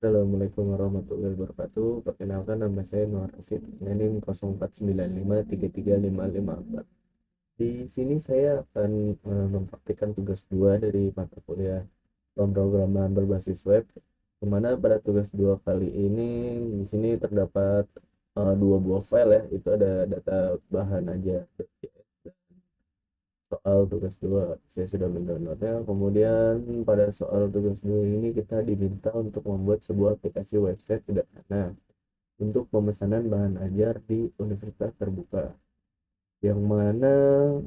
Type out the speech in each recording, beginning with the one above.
Assalamualaikum warahmatullahi wabarakatuh. Perkenalkan nama saya Nur Rasid, NIM 0495335544. Di sini saya akan mempraktikkan tugas 2 dari mata kuliah pemrograman berbasis web, di mana pada tugas 2 kali ini di sini terdapat dua buah file ya, itu ada data bahan aja. Soal tugas 2 saya sudah mendownloadnya. Kemudian pada soal tugas 2 ini kita diminta untuk membuat sebuah aplikasi website sederhana untuk pemesanan bahan ajar di universitas terbuka, yang mana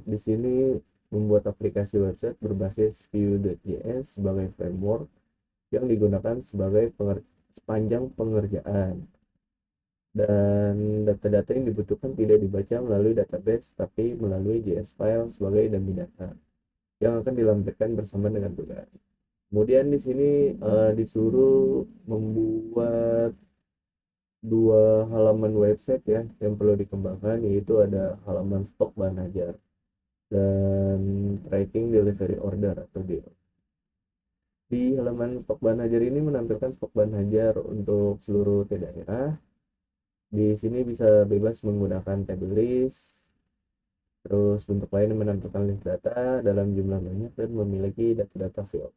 di sini membuat aplikasi website berbasis Vue.js sebagai framework yang digunakan sebagai sepanjang pengerjaan, dan data-data yang dibutuhkan tidak dibaca melalui database tapi melalui JS file sebagai dummy data yang akan dilampirkan bersama dengan tugas. Kemudian di sini disuruh membuat dua halaman website ya yang perlu dikembangkan, yaitu ada halaman stok bahan ajar dan tracking delivery order atau DO. Di halaman stok bahan ajar ini menampilkan stok bahan ajar untuk seluruh daerah. Di sini bisa bebas menggunakan table list. Terus bentuk lain menampilkan list data dalam jumlah banyak dan memiliki data-data field.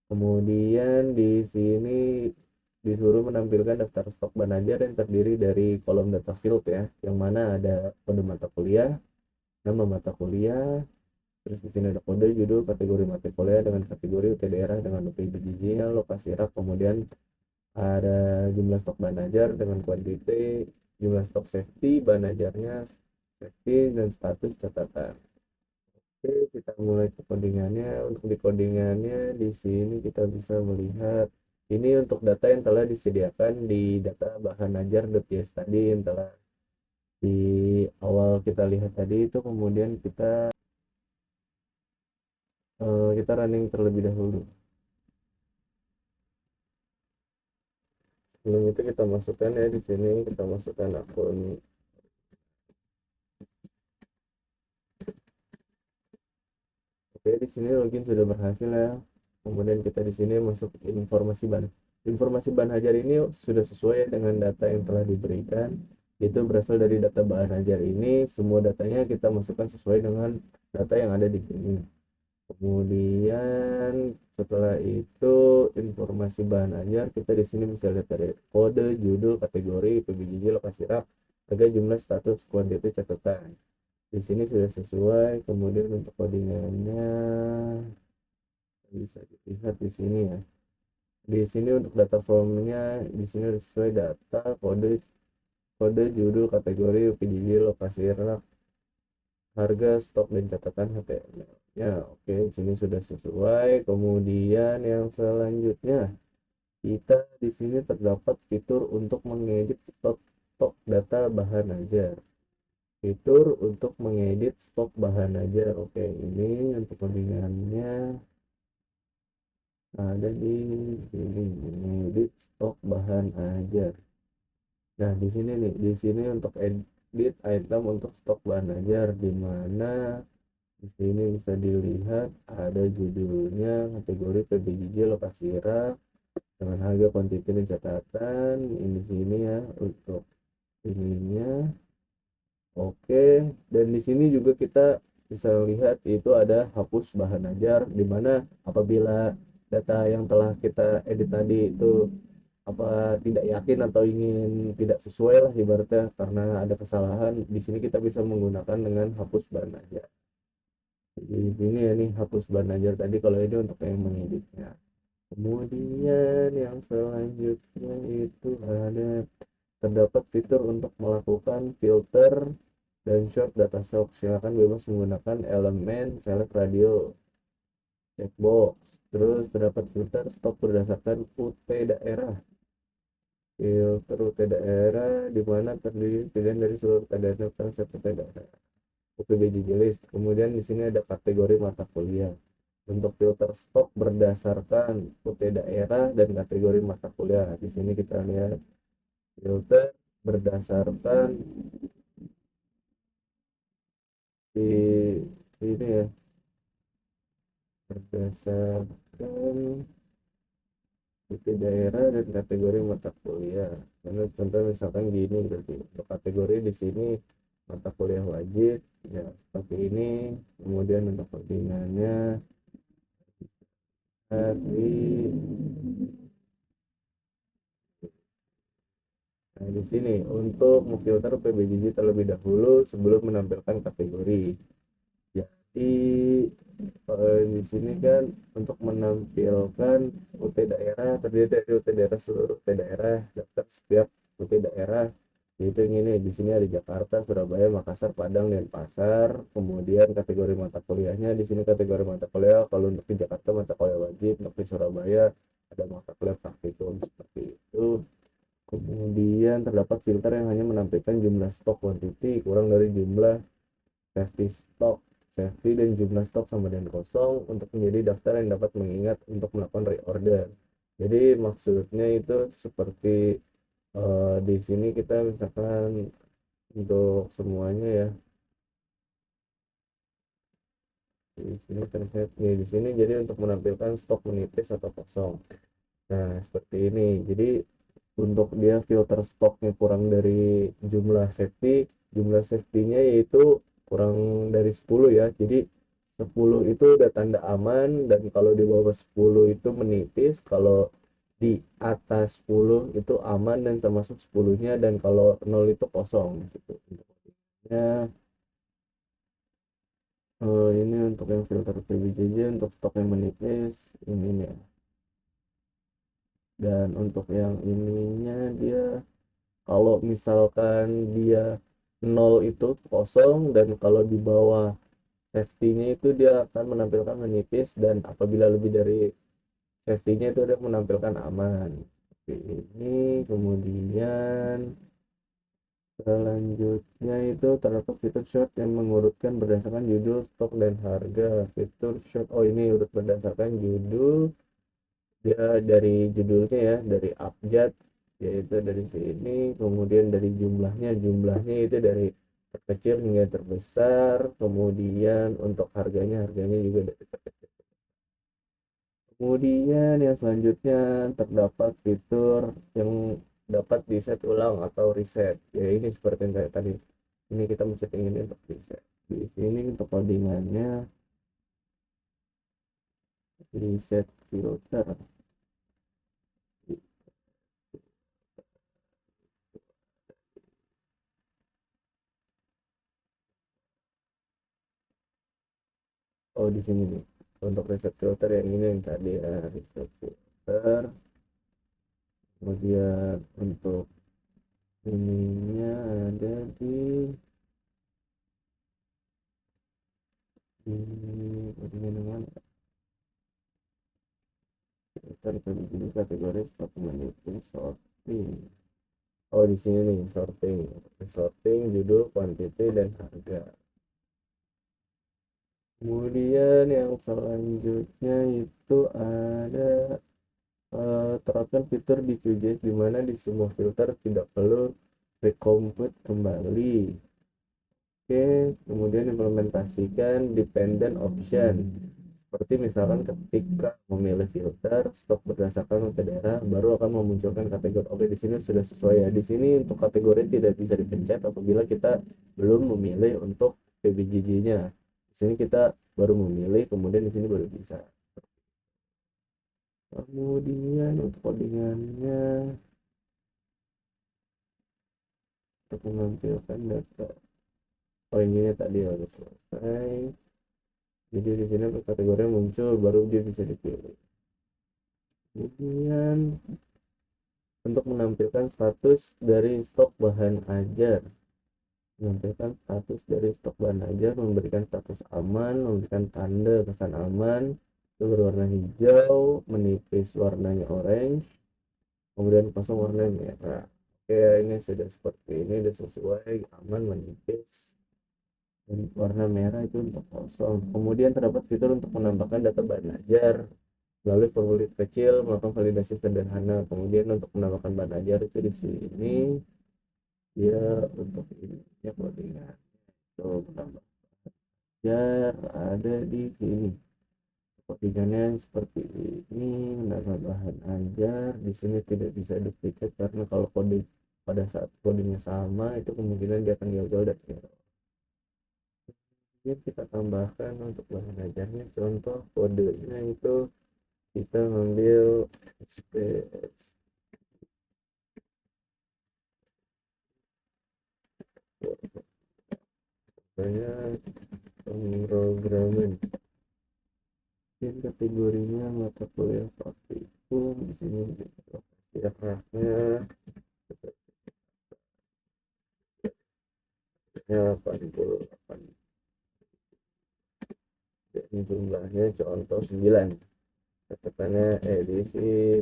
Kemudian di sini disuruh menampilkan daftar stok bahan ajar yang terdiri dari kolom data field ya, yang mana ada kode mata kuliah, nama mata kuliah, terus di sini ada kode, judul, kategori mata kuliah dengan kategori UT daerah dengan UPI lokasi rak, kemudian ada jumlah stok bahan ajar dengan kuantiti, jumlah stok safety bahan ajarnya, safety dan status catatan. Oke, kita mulai ke codingannya. Untuk di codingannya di sini kita bisa melihat ini untuk data yang telah disediakan di data bahan ajar.js tadi yang telah di awal kita lihat tadi itu. Kemudian kita running terlebih dahulu. Sebelum itu kita masukkan ya, di sini kita masukkan akun. Oke, di sini login sudah berhasil ya. Kemudian kita di sini masuk informasi bahan. Informasi bahan ajar ini sudah sesuai dengan data yang telah diberikan. Itu berasal dari data bahan ajar ini. Semua datanya kita masukkan sesuai dengan data yang ada di sini. Kemudian setelah itu informasi bahan ajar kita di sini bisa lihat dari kode, judul, kategori, PBJJ, lokasi rak, harga, jumlah, status, kuantiti, catatan. Di sini sudah sesuai. Kemudian untuk codingannya bisa dilihat di sini ya. Di sini untuk data formnya di sini sesuai data, kode, judul, kategori, UPJJ, lokasi rak, harga, stok dan catatan HTML. Ya, oke, di sini sudah sesuai. Kemudian yang selanjutnya kita di sini terdapat fitur untuk mengedit stok data bahan ajar. Fitur untuk mengedit stok bahan ajar. Oke, ini untuk codingannya ada di sini, mengedit stok bahan ajar. Nah, di sini nih, di sini untuk edit item untuk stok bahan ajar, di mana di sini bisa dilihat ada judulnya, kategori, PBJJ, lokasi rak, dengan harga, kuantiti dan catatan. Ini di sini ya untuk ininya. Oke, dan di sini juga kita bisa lihat itu ada hapus bahan ajar, di mana apabila data yang telah kita edit tadi itu tidak yakin atau ingin tidak sesuai lah ibaratnya karena ada kesalahan, di sini kita bisa menggunakan dengan hapus bahan ajar. Di sini ya nih hapus bahan ajar tadi, kalau ini untuk yang mengeditnya. Kemudian yang selanjutnya itu ada terdapat fitur untuk melakukan filter dan short data shock. Silakan bebas menggunakan elemen select radio checkbox. Terus terdapat filter stok berdasarkan UT daerah. Filter UT daerah di mana terdiri pilihan dari seluruh daerah konsep UT daerah. UPBJJ list. Kemudian di sini ada kategori mata kuliah. Untuk filter stok berdasarkan UT daerah dan kategori mata kuliah. Di sini kita lihat filter berdasarkan di sini ya, berdasarkan Tipe daerah dan kategori mata kuliah. Karena contoh misalkan gini, berarti untuk kategori di sini mata kuliah wajib ya seperti ini. Kemudian untuk codingannya di nah, di sini untuk memfilter PBGJ terlebih dahulu sebelum menampilkan kategori. Jadi di sini kan untuk menampilkan UT daerah terdiri dari UT daerah, seluruh UT daerah, daftar setiap UT daerah. Itu yang ini di sini ada Jakarta, Surabaya, Makassar, Padang, dan Pasar. Kemudian kategori mata kuliahnya di sini kategori mata kuliah kalau untuk di Jakarta mata kuliah wajib, untuk di Surabaya ada mata kuliah praktikum seperti itu. Kemudian terdapat filter yang hanya menampilkan jumlah stok quantity kurang dari jumlah safety stok, safety dan jumlah stok sama dengan kosong untuk menjadi daftar yang dapat mengingat untuk melakukan reorder. Jadi maksudnya itu seperti di sini kita misalkan untuk semuanya ya, di sini terlihat nih di sini jadi untuk menampilkan stok menipis atau kosong. Nah seperti ini. Jadi untuk dia filter stoknya kurang dari jumlah safety-nya yaitu kurang dari 10 ya. Jadi 10 itu udah tanda aman, dan kalau di bawah 10 itu menipis, kalau di atas 10 itu aman dan termasuk 10-nya, dan kalau 0 itu kosong gitu. Ya, ini untuk yang filter PBJJ untuk stok yang menipis ini nih. Dan untuk yang ininya dia kalau misalkan dia 0 itu kosong, dan kalau di bawah safety-nya itu dia akan menampilkan menipis, dan apabila lebih dari safety-nya itu dia menampilkan aman seperti ini. Kemudian selanjutnya itu terdapat fitur short yang mengurutkan berdasarkan judul, stok, dan harga. Fitur short, oh ini urut berdasarkan judul, dia dari judulnya ya, dari abjad yaitu dari sini, kemudian dari jumlahnya itu dari terkecil hingga terbesar, kemudian untuk harganya juga dari terkecil. Kemudian yang selanjutnya terdapat fitur yang dapat di set ulang atau reset ya, ini seperti yang kayak tadi, ini kita men-setting ini untuk reset. Di sini untuk codingannya reset filter. Oh di sini nih untuk reset filter yang ini yang tadi ya, reset filter. Kemudian untuk ininya ada di mana filter di kategori stok menipis sorting. Oh di sini nih sorting judul, quantity, dan harga. Kemudian yang selanjutnya itu ada terapkan fitur di QGIS di mana di semua filter tidak perlu recompute kembali. Oke, kemudian implementasikan dependent option. Seperti misalkan ketika memilih filter stok berdasarkan rute daerah, baru akan memunculkan kategori. Oke, di sini sudah sesuai ya. Di sini untuk kategori tidak bisa dipencet apabila kita belum memilih untuk PBGJ-nya. Di sini kita baru memilih, kemudian di sini baru bisa. Kemudian untuk codingannya untuk menampilkan data. Oh ini tadi harus selesai. Jadi di sini kategori muncul, baru dia bisa dipilih. Kemudian untuk menampilkan status dari stok bahan ajar, menampilkan status dari stok bahan ajar, memberikan status aman, memberikan tanda kesan aman itu berwarna hijau, menipis warnanya orange, kemudian kosong warnanya merah. Oke, ini sudah seperti ini, sudah sesuai, aman, menipis, dan warna merah itu untuk kosong. Kemudian terdapat fitur untuk menambahkan data bahan ajar melalui formulir kecil, melakukan validasi sederhana. Kemudian untuk menambahkan bahan ajar itu di sini dia untuk ini ya, codingan untuk menambah ajar ada di sini. codingannya seperti ini. Menambah bahan ajar di sini tidak bisa duplikat karena kalau kode pada saat codingnya sama itu kemungkinan dia akan gagal dan error. Ini kita tambahkan untuk bahan ajarnya, contoh kodenya itu kita ngambil space saya pemrograman, dan kategorinya mata kuliah praktikum. Di sini lokasi arahnya ya 88 dan jumlahnya contoh 9, katakannya edisi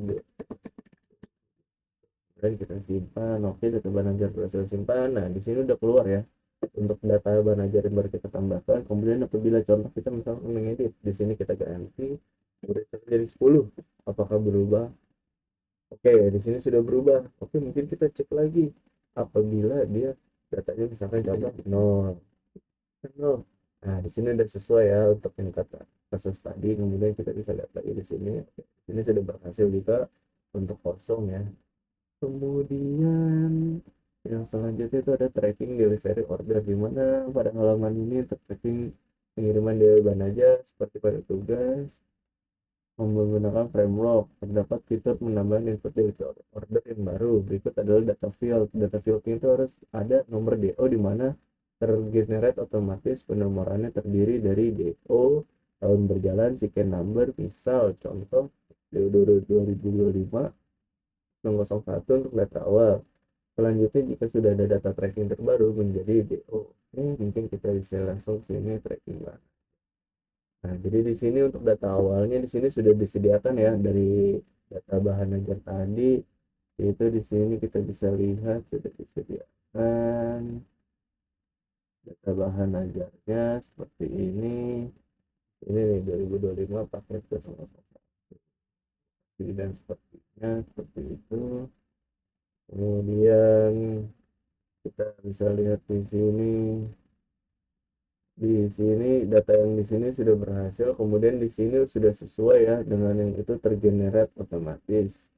dan kita simpan. Oke, data banajar berhasil simpan. Nah di sini udah keluar ya untuk data banajar yang baru kita tambahkan. Kemudian apabila contoh kita misalkan mengedit, di sini kita ganti kemudian jadi 10, apakah berubah? Oke, di sini sudah berubah. Oke, mungkin kita cek lagi apabila dia datanya misalkan contoh 0. Nah, di sini udah sesuai ya untuk yang kata kasus tadi. Kemudian kita bisa lihat lagi di sini. Oke, di sini sudah berhasil juga untuk kosong ya. Kemudian yang selanjutnya itu ada tracking delivery order, di mana pada halaman ini untuk tracking pengiriman delivery aja seperti pada tugas menggunakan framework. Terdapat fitur menambah input delivery order yang baru. Berikut adalah data field. Data fieldnya itu harus ada nomor DO, di mana tergenerate otomatis penomorannya terdiri dari DO, tahun berjalan, sequence number, misal contoh DO 2025 001 untuk data awal. Selanjutnya jika sudah ada data tracking terbaru menjadi DO. Mungkin kita bisa langsung sini tracking lah. Nah, jadi di sini untuk data awalnya di sini sudah disediakan ya dari data bahan ajar tadi. Itu di sini kita bisa lihat sudah disediakan data bahan ajarnya seperti ini. Ini nih 2025 paket ke 101 dan sepertinya seperti itu. Kemudian kita bisa lihat di sini data yang di sini sudah berhasil, kemudian di sini sudah sesuai ya dengan yang itu tergenerate otomatis.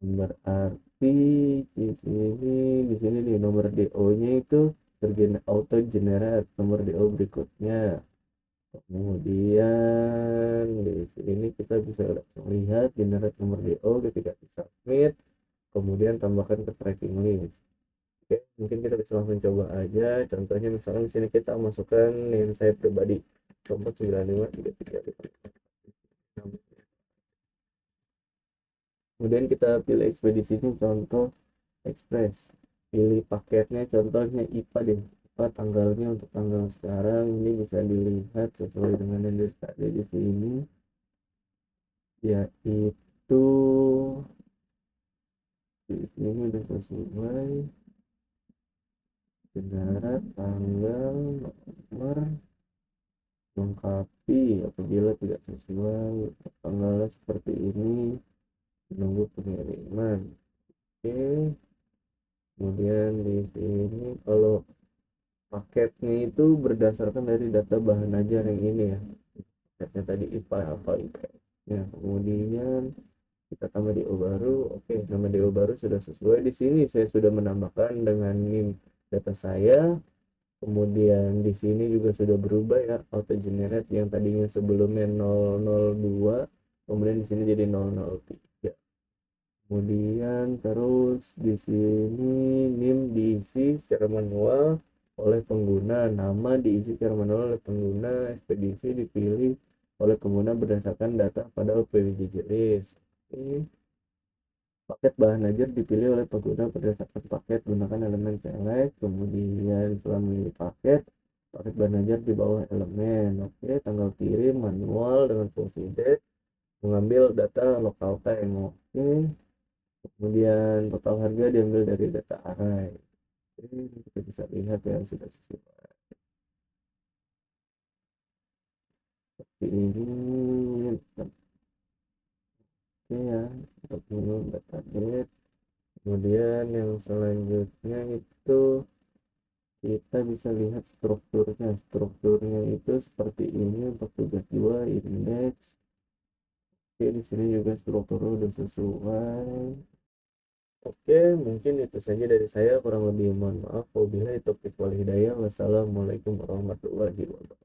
Berarti di sini nih nomor DO-nya itu auto generate nomor DO berikutnya. Kemudian di sini kita bisa langsung lihat generate nomor DO ketika di submit, kemudian tambahkan ke tracking list. Oke, mungkin kita bisa langsung coba aja. Contohnya misalnya di sini kita masukkan name saya pribadi 4953356. Kemudian kita pilih ekspedisinya, contoh Express. Pilih paketnya, contohnya IPA deh. IPA tanggalnya untuk tanggal sekarang ini bisa dilihat sesuai dengan yang tadi di sini, yaitu di sini udah sesuai benar tanggal, nomor, lengkapi apabila tidak sesuai tanggalnya seperti ini, menunggu pengiriman. Oke, kemudian di sini kalau paketnya itu berdasarkan dari data bahan ajar yang ini ya, paketnya tadi IPA apa IPS ya. Kemudian kita tambah DO baru. Oke, nama DO baru sudah sesuai. Di sini saya sudah menambahkan dengan NIM data saya. Kemudian di sini juga sudah berubah ya, auto generate yang tadinya sebelumnya 002, kemudian di sini jadi 003. Kemudian terus di sini NIM diisi secara manual oleh pengguna, nama diisi secara manual oleh pengguna, ekspedisi dipilih oleh pengguna berdasarkan data pada OPWJJ list. Paket bahan ajar dipilih oleh pengguna berdasarkan paket, gunakan elemen select. Kemudian setelah memilih paket bahan ajar di bawah elemen. Oke, tanggal kirim manual dengan fungsi date, mengambil data local time. Oke, kemudian total harga diambil dari data array. Oke, kita bisa lihat ya sudah sesuai seperti ini. Oke ya, untuk menu data date. Kemudian yang selanjutnya itu kita bisa lihat strukturnya itu seperti ini untuk tugas 2 indeks. Oke, di sini juga strukturnya udah sesuai. Oke, mungkin itu saja dari saya. Kurang lebih mohon maaf. Wabillahi taufiq wal hidayah. Wassalamualaikum warahmatullahi wabarakatuh.